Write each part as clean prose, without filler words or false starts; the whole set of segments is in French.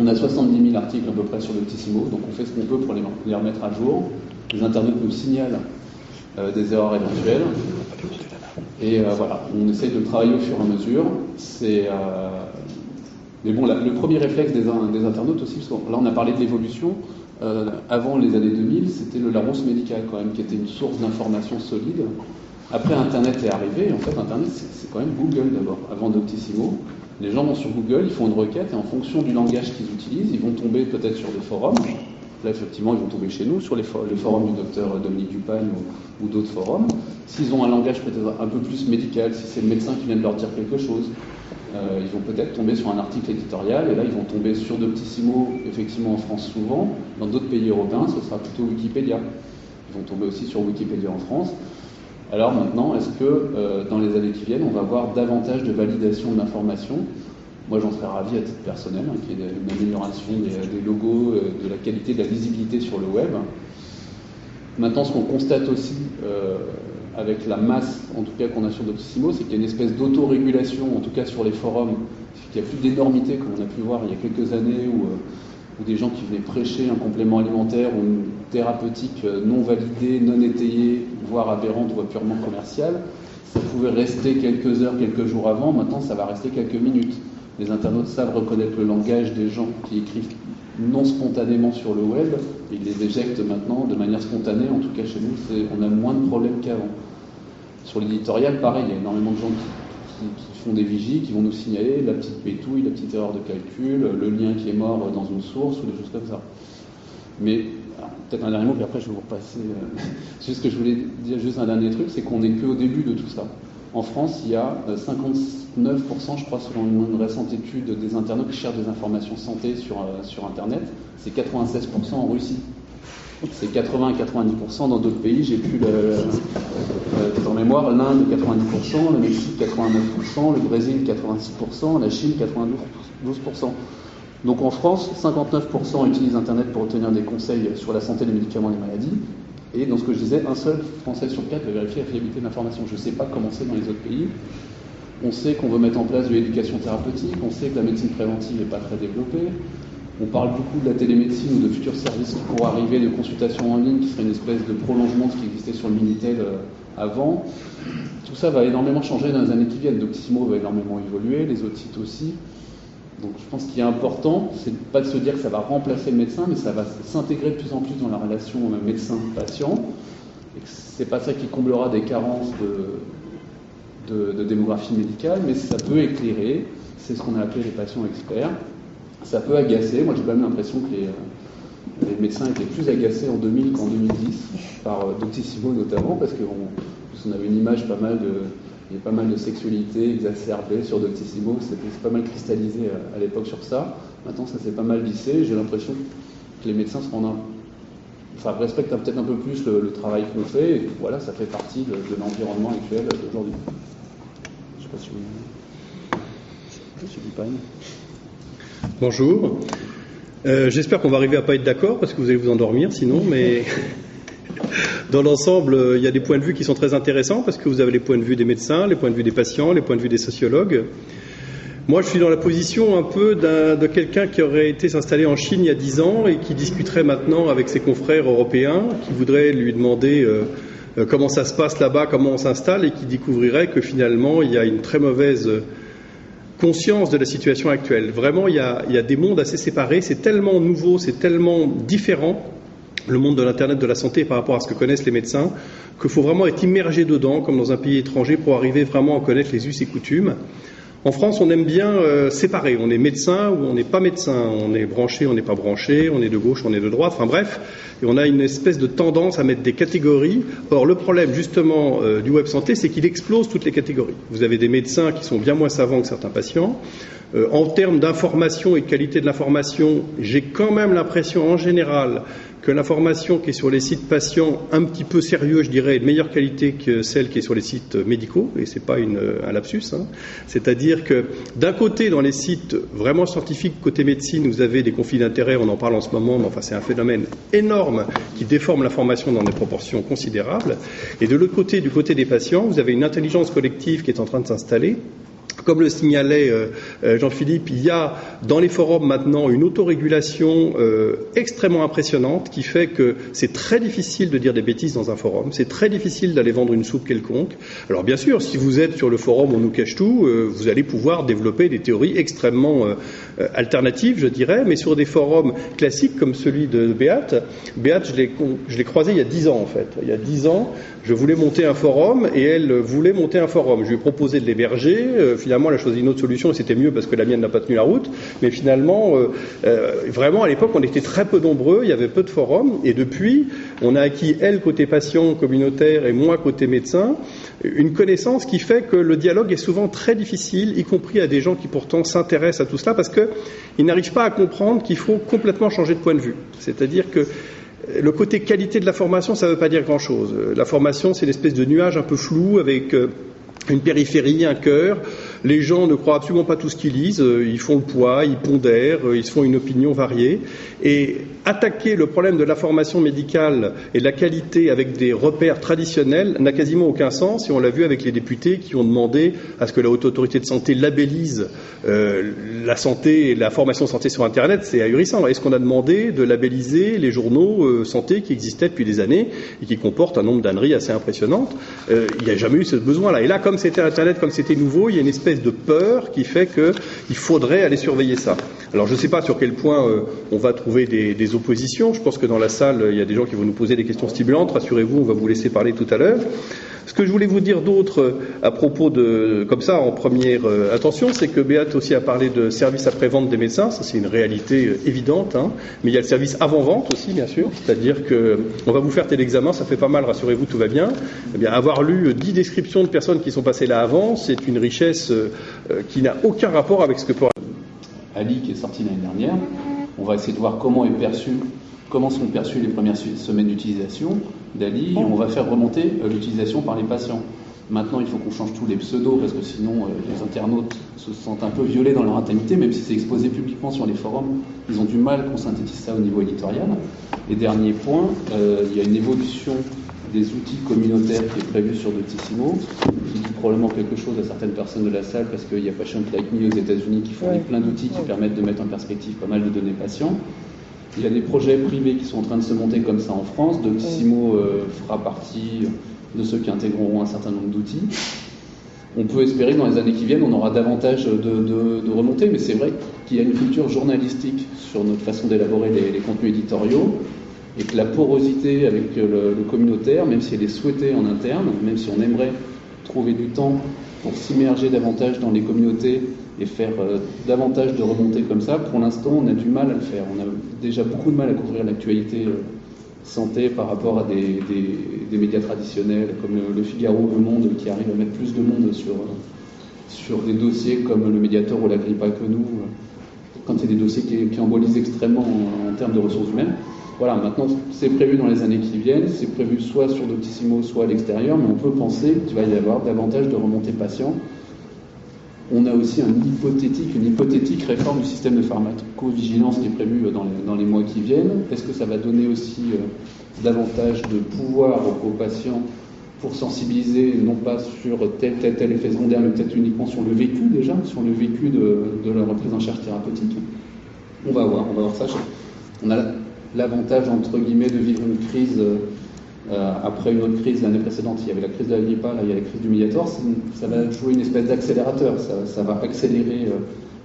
On a 70 000 articles à peu près sur Doctissimo, donc on fait ce qu'on peut pour les remettre à jour. Les internautes nous signalent des erreurs éventuelles. Et voilà, on essaye de le travailler au fur et à mesure. Mais bon, le premier réflexe des internautes aussi, parce que là on a parlé de l'évolution, avant les années 2000, c'était le Larousse médical quand même, qui était une source d'information solide. Après Internet est arrivé, et en fait Internet c'est quand même Google d'abord, avant Doctissimo. Les gens vont sur Google, ils font une requête, et en fonction du langage qu'ils utilisent, ils vont tomber peut-être sur des forums. Là, effectivement, ils vont tomber chez nous, sur les forums du docteur Dominique Dupagne ou d'autres forums. S'ils ont un langage peut-être un peu plus médical, si c'est le médecin qui vient de leur dire quelque chose, ils vont peut-être tomber sur un article éditorial, et là, ils vont tomber sur Doctissimo, effectivement en France souvent. Dans d'autres pays européens, ce sera plutôt Wikipédia. Ils vont tomber aussi sur Wikipédia en France. Alors maintenant, est-ce que dans les années qui viennent, on va avoir davantage de validation de l'information ? Moi, j'en serais ravi à titre personnel, qu'il y ait une amélioration des logos, de la qualité, de la visibilité sur le web. Maintenant, ce qu'on constate aussi avec la masse, en tout cas qu'on a sur Doctissimo, c'est qu'il y a une espèce d'autorégulation, en tout cas sur les forums, qu'il n'y a plus d'énormité, comme on a pu voir il y a quelques années, où des gens qui venaient prêcher un complément alimentaire ou une thérapeutique non validée, non étayée, voire aberrante, voire purement commerciale, ça pouvait rester quelques heures, quelques jours avant. Maintenant, ça va rester quelques minutes. Les internautes savent reconnaître le langage des gens qui écrivent non spontanément sur le web. Ils les éjectent maintenant de manière spontanée. En tout cas, chez nous, on a moins de problèmes qu'avant. Sur l'éditorial, pareil, il y a énormément de gens qui font des vigies, qui vont nous signaler la petite pétouille, la petite erreur de calcul, le lien qui est mort dans une source ou des choses comme ça. Mais peut-être un dernier mot, puis après je vais vous repasser. Juste ce que je voulais dire, juste un dernier truc, c'est qu'on n'est qu'au début de tout ça. En France, il y a 59%, je crois, selon une récente étude des internautes qui cherchent des informations santé sur Internet. C'est 96% en Russie. C'est 80 à 90% dans d'autres pays. J'ai plus en mémoire, l'Inde 90%, le Mexique 89%, le Brésil 86%, la Chine 92%. Donc en France, 59% utilisent Internet pour obtenir des conseils sur la santé, les médicaments et les maladies. Et dans ce que je disais, un seul Français sur 4 va vérifier la fiabilité de l'information. Je ne sais pas comment c'est dans les autres pays. On sait qu'on veut mettre en place de l'éducation thérapeutique, on sait que la médecine préventive n'est pas très développée. On parle beaucoup de la télémédecine ou de futurs services qui pourraient arriver, de consultation en ligne, qui serait une espèce de prolongement de ce qui existait sur le Minitel avant. Tout ça va énormément changer dans les années qui viennent. Doctissimo va énormément évoluer, les autres sites aussi. Donc je pense qu'il est important, c'est pas de se dire que ça va remplacer le médecin, mais ça va s'intégrer de plus en plus dans la relation médecin-patient. Et que c'est pas ça qui comblera des carences de démographie médicale, mais ça peut éclairer, c'est ce qu'on a appelé les patients experts. Ça peut agacer, moi j'ai quand même l'impression que les médecins étaient plus agacés en 2000 qu'en 2010, par Doctissimo notamment, parce qu'on avait une image il y a pas mal de sexualité exacerbée sur Doctissimo, c'est pas mal cristallisé à l'époque sur ça. Maintenant, ça s'est pas mal lissé. J'ai l'impression que les médecins respectent peut-être un peu plus le travail qu'on fait. Et voilà, ça fait partie de l'environnement actuel d'aujourd'hui. Je ne sais pas si vous... Monsieur Dupagne. Bonjour. J'espère qu'on va arriver à pas être d'accord, parce que vous allez vous endormir sinon, mais... Dans l'ensemble, il y a des points de vue qui sont très intéressants parce que vous avez les points de vue des médecins, les points de vue des patients, les points de vue des sociologues. Moi, je suis dans la position un peu de quelqu'un qui aurait été s'installer en Chine il y a 10 ans et qui discuterait maintenant avec ses confrères européens, qui voudraient lui demander comment ça se passe là-bas, comment on s'installe, et qui découvrirait que finalement, il y a une très mauvaise conscience de la situation actuelle. Vraiment, il y a des mondes assez séparés, c'est tellement nouveau, c'est tellement différent, le monde de l'Internet de la santé par rapport à ce que connaissent les médecins, qu'il faut vraiment être immergé dedans, comme dans un pays étranger, pour arriver vraiment à connaître les us et coutumes. En France, on aime bien séparer. On est médecin ou on n'est pas médecin. On est branché, on n'est pas branché. On est de gauche, on est de droite. Enfin bref, et on a une espèce de tendance à mettre des catégories. Or, le problème justement du web santé, c'est qu'il explose toutes les catégories. Vous avez des médecins qui sont bien moins savants que certains patients. En termes d'information et de qualité de l'information, j'ai quand même l'impression en général que l'information qui est sur les sites patients, un petit peu sérieux, je dirais, est de meilleure qualité que celle qui est sur les sites médicaux, et c'est pas un lapsus, hein. C'est-à-dire que d'un côté, dans les sites vraiment scientifiques, côté médecine, vous avez des conflits d'intérêts, on en parle en ce moment, mais enfin c'est un phénomène énorme qui déforme l'information dans des proportions considérables. Et de l'autre côté, du côté des patients, vous avez une intelligence collective qui est en train de s'installer, Comme le signalait Jean-Philippe, il y a dans les forums maintenant une autorégulation extrêmement impressionnante qui fait que c'est très difficile de dire des bêtises dans un forum, c'est très difficile d'aller vendre une soupe quelconque. Alors bien sûr, si vous êtes sur le forum On nous cache tout, vous allez pouvoir développer des théories extrêmement alternatives, je dirais, mais sur des forums classiques comme celui de Beat, je l'ai croisé il y a 10 ans en fait. Il y a 10 ans, je voulais monter un forum et elle voulait monter un forum. Je lui ai proposé de l'héberger. Finalement, elle a choisi une autre solution et c'était mieux parce que la mienne n'a pas tenu la route. Mais finalement, vraiment, à l'époque, on était très peu nombreux, il y avait peu de forums. Et depuis, on a acquis, elle, côté patient communautaire et moi, côté médecin, une connaissance qui fait que le dialogue est souvent très difficile, y compris à des gens qui pourtant s'intéressent à tout cela, parce qu'ils n'arrivent pas à comprendre qu'il faut complètement changer de point de vue. C'est-à-dire que le côté qualité de la formation, ça ne veut pas dire grand-chose. La formation, c'est une espèce de nuage un peu flou avec une périphérie, un cœur. Les gens ne croient absolument pas tout ce qu'ils lisent. Ils font le poids, ils pondèrent, ils se font une opinion variée. Et attaquer le problème de la formation médicale et de la qualité avec des repères traditionnels n'a quasiment aucun sens. Et on l'a vu avec les députés qui ont demandé à ce que la Haute Autorité de Santé labellise la santé et la formation santé sur Internet. C'est ahurissant. Est-ce qu'on a demandé de labelliser les journaux santé qui existaient depuis des années et qui comportent un nombre d'âneries assez impressionnantes? Il n'y a jamais eu ce besoin-là. Et là, comme c'était Internet, comme c'était nouveau, il y a une espèce de peur qui fait qu'il faudrait aller surveiller ça. Alors je ne sais pas sur quel point on va trouver des oppositions. Je pense que dans la salle, il y a des gens qui vont nous poser des questions stimulantes. Rassurez-vous, on va vous laisser parler tout à l'heure. Ce que je voulais vous dire d'autre à propos de, comme ça, en première attention, c'est que Beat aussi a parlé de service après-vente des médecins. Ça, c'est une réalité évidente, hein. Mais il y a le service avant-vente aussi, bien sûr. C'est-à-dire que on va vous faire tel examen, ça fait pas mal, rassurez-vous, tout va bien. Eh bien, avoir lu 10 descriptions de personnes qui sont passées là avant, c'est une richesse qui n'a aucun rapport avec ce que peut... Ali, qui est sorti l'année dernière, on va essayer de voir comment sont perçues les premières semaines d'utilisation d'Ali, et on va faire remonter l'utilisation par les patients. Maintenant, il faut qu'on change tous les pseudos, parce que sinon, les internautes se sentent un peu violés dans leur intimité, même si c'est exposé publiquement sur les forums. Ils ont du mal qu'on synthétise ça au niveau éditorial. Et dernier point, il y a une évolution des outils communautaires qui est prévue sur Doctissimo, qui dit probablement quelque chose à certaines personnes de la salle, parce qu'il y a Patient Like Me aux États-Unis qui fournit plein d'outils qui permettent de mettre en perspective pas mal de données patients. Il y a des projets privés qui sont en train de se monter comme ça en France. Doctissimo fera partie de ceux qui intégreront un certain nombre d'outils. On peut espérer que dans les années qui viennent, on aura davantage de remontées, mais c'est vrai qu'il y a une culture journalistique sur notre façon d'élaborer les contenus éditoriaux, et que la porosité avec le communautaire, même si elle est souhaitée en interne, même si on aimerait trouver du temps pour s'immerger davantage dans les communautés et faire davantage de remontées comme ça, pour l'instant, on a du mal à le faire. On a déjà beaucoup de mal à couvrir l'actualité santé par rapport à des médias traditionnels comme le Figaro, Le Monde, qui arrivent à mettre plus de monde sur des dossiers comme le Mediator ou la Grippa que nous, quand il y a des dossiers qui embolisent extrêmement en termes de ressources humaines. Voilà, maintenant, c'est prévu dans les années qui viennent, c'est prévu soit sur Doctissimo, soit à l'extérieur, mais on peut penser qu'il va y avoir davantage de remontées patients. On a aussi une hypothétique réforme du système de pharmacovigilance qui est prévue dans les mois qui viennent. Est-ce que ça va donner aussi davantage de pouvoir aux patients pour sensibiliser, non pas sur tel effet secondaire, mais peut-être uniquement sur le vécu déjà, sur le vécu de leur prise en charge thérapeutique? On va voir ça. On a l'avantage, entre guillemets, de vivre une crise après une autre crise l'année précédente. Il y avait la crise de la Grippa, là il y a la crise du Mediator. Ça va jouer une espèce d'accélérateur. Ça va accélérer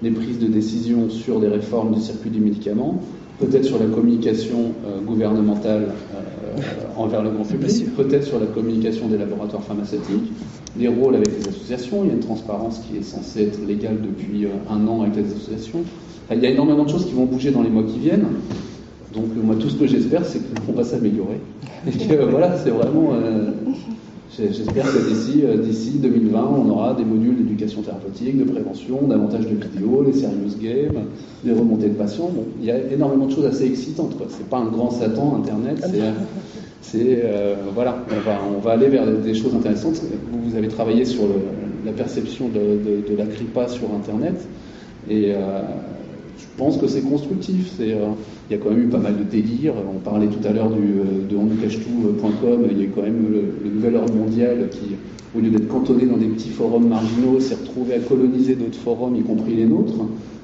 les prises de décision sur des réformes du circuit du médicament, peut-être sur la communication gouvernementale envers le grand public, peut-être sur la communication des laboratoires pharmaceutiques, les rôles avec les associations. Il y a une transparence qui est censée être légale depuis un an avec les associations. Enfin, il y a énormément de choses qui vont bouger dans les mois qui viennent. Donc moi, tout ce que j'espère, c'est qu'on va s'améliorer. Et que voilà, c'est vraiment... j'espère que d'ici 2020, on aura des modules d'éducation thérapeutique, de prévention, davantage de vidéos, les serious games, des remontées de patients. Bon, il y a énormément de choses assez excitantes, quoi. C'est pas un grand Satan, Internet, voilà, on va aller vers des choses intéressantes. Vous avez travaillé sur la perception de la Grippa sur Internet, et je pense que c'est constructif. Il y a quand même eu pas mal de délires. On parlait tout à l'heure de onnoukachtout.com. Il y a quand même le nouvel ordre mondial qui au lieu d'être cantonné dans des petits forums marginaux, s'est retrouvé à coloniser d'autres forums, y compris les nôtres.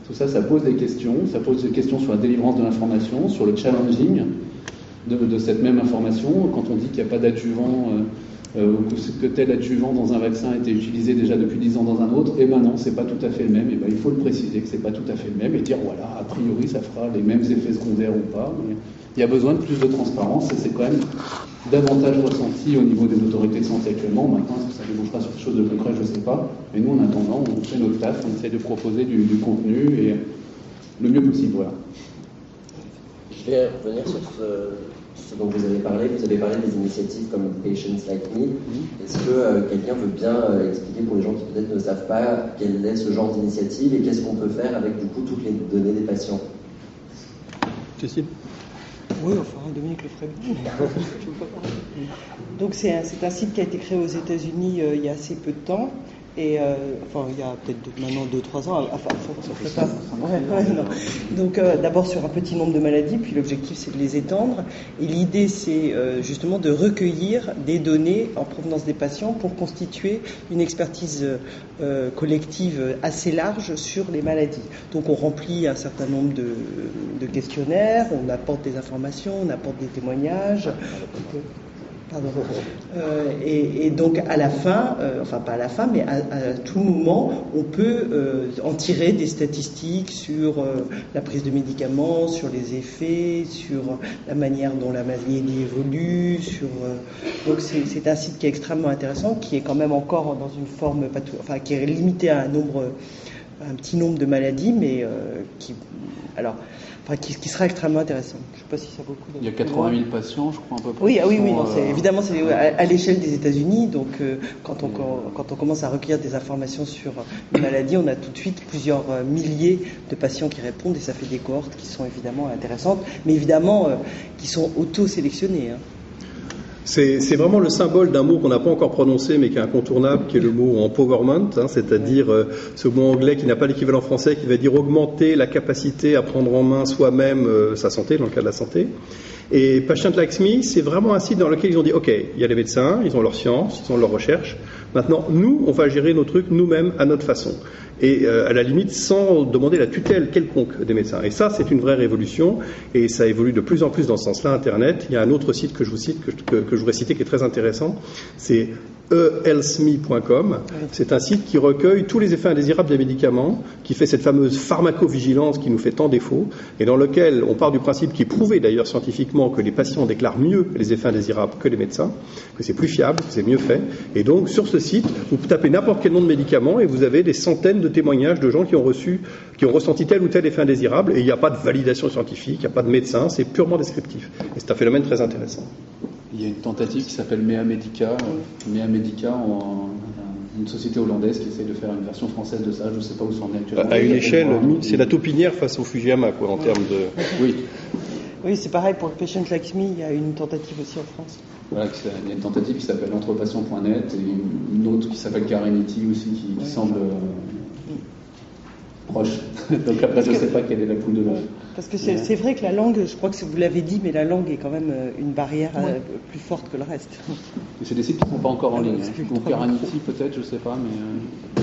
Tout ça, ça pose des questions. Ça pose des questions sur la délivrance de l'information, sur le challenging de cette même information. Quand on dit qu'il n'y a pas d'adjuvant, que tel adjuvant dans un vaccin a été utilisé déjà depuis 10 ans dans un autre, eh ben non, c'est pas tout à fait le même. Et ben il faut le préciser que c'est pas tout à fait le même et dire voilà, a priori ça fera les mêmes effets secondaires ou pas. Mais il y a besoin de plus de transparence et c'est quand même davantage ressenti au niveau des autorités de santé actuellement. Maintenant, est-ce que ça débouchera sur quelque chose de concret, je ne sais pas. Mais nous, en attendant, on fait notre taf, on essaie de proposer du contenu et le mieux possible. Voilà. Je vais revenir sur ce dont vous avez parlé. Vous avez parlé des initiatives comme Patients Like Me. Est-ce que quelqu'un veut bien expliquer pour les gens qui peut-être ne savent pas quel est ce genre d'initiative et qu'est-ce qu'on peut faire avec du coup toutes les données des patients? Cécile? Oui, enfin, Dominique le ferait bien. Donc c'est un site qui a été créé aux États-Unis il y a assez peu de temps. Et enfin, il y a peut-être maintenant 2-3 ans. Enfin, ça fait pas. Non. Donc d'abord sur un petit nombre de maladies, puis l'objectif c'est de les étendre. Et l'idée c'est justement de recueillir des données en provenance des patients pour constituer une expertise collective assez large sur les maladies. Donc on remplit un certain nombre de questionnaires, on apporte des informations, on apporte des témoignages. Pardon. Et donc à la fin, enfin pas à la fin, mais à tout moment, on peut en tirer des statistiques sur la prise de médicaments, sur les effets, sur la manière dont la maladie évolue. Donc c'est un site qui est extrêmement intéressant, qui est quand même encore dans une forme, enfin qui est limité à un petit nombre de maladies, mais qui sera extrêmement intéressant. Je ne sais pas si ça vaut le coup. Il y a 80 000 patients, je crois, un peu plus. Oui, non, évidemment, c'est à l'échelle des États-Unis. Donc, quand on commence à recueillir des informations sur une maladie, on a tout de suite plusieurs milliers de patients qui répondent et ça fait des cohortes qui sont évidemment intéressantes, mais évidemment qui sont auto-sélectionnées. Hein. C'est vraiment le symbole d'un mot qu'on n'a pas encore prononcé mais qui est incontournable, qui est le mot empowerment, c'est-à-dire ce mot anglais qui n'a pas l'équivalent français, qui va dire augmenter la capacité à prendre en main soi-même sa santé, dans le cas de la santé. Et Patient Like Me, c'est vraiment un site dans lequel ils ont dit ok, il y a les médecins, ils ont leur science, ils ont leur recherche. Maintenant, nous, on va gérer nos trucs nous-mêmes à notre façon. Et à la limite, sans demander la tutelle quelconque des médecins. Et ça, c'est une vraie révolution. Et ça évolue de plus en plus dans ce sens-là, Internet. Il y a un autre site que je vous cite, que je voudrais citer, qui est très intéressant. C'est ehealthme.com. C'est un site qui recueille tous les effets indésirables des médicaments, qui fait cette fameuse pharmacovigilance qui nous fait tant défaut, et dans lequel on part du principe qui est prouvé d'ailleurs scientifiquement que les patients déclarent mieux les effets indésirables que les médecins, que c'est plus fiable, que c'est mieux fait. Et donc sur ce site, vous tapez n'importe quel nom de médicament et vous avez des centaines de témoignages de gens qui ont ressenti tel ou tel effet indésirable, et il n'y a pas de validation scientifique, il n'y a pas de médecin, c'est purement descriptif. Et c'est un phénomène très intéressant. Il y a une tentative qui s'appelle Mea Medica, une société hollandaise qui essaie de faire une version française de ça. Je ne sais pas où ça en est actuellement. À une échelle, c'est la taupinière face au Fujiyama, quoi, en termes de... Oui, c'est pareil pour le Patient Like Me, il y a une tentative aussi en France. Voilà, il y a une tentative qui s'appelle entrepatient.net et une autre qui s'appelle Carinity aussi, qui semble proche. Donc après, je ne sais pas quelle est la poule de l'œuf. Parce que c'est vrai que la langue, je crois que vous l'avez dit, mais la langue est quand même une barrière plus forte que le reste. Mais c'est des sites qui ne sont pas encore en ligne. Donc Carinity peut-être, je ne sais pas, mais...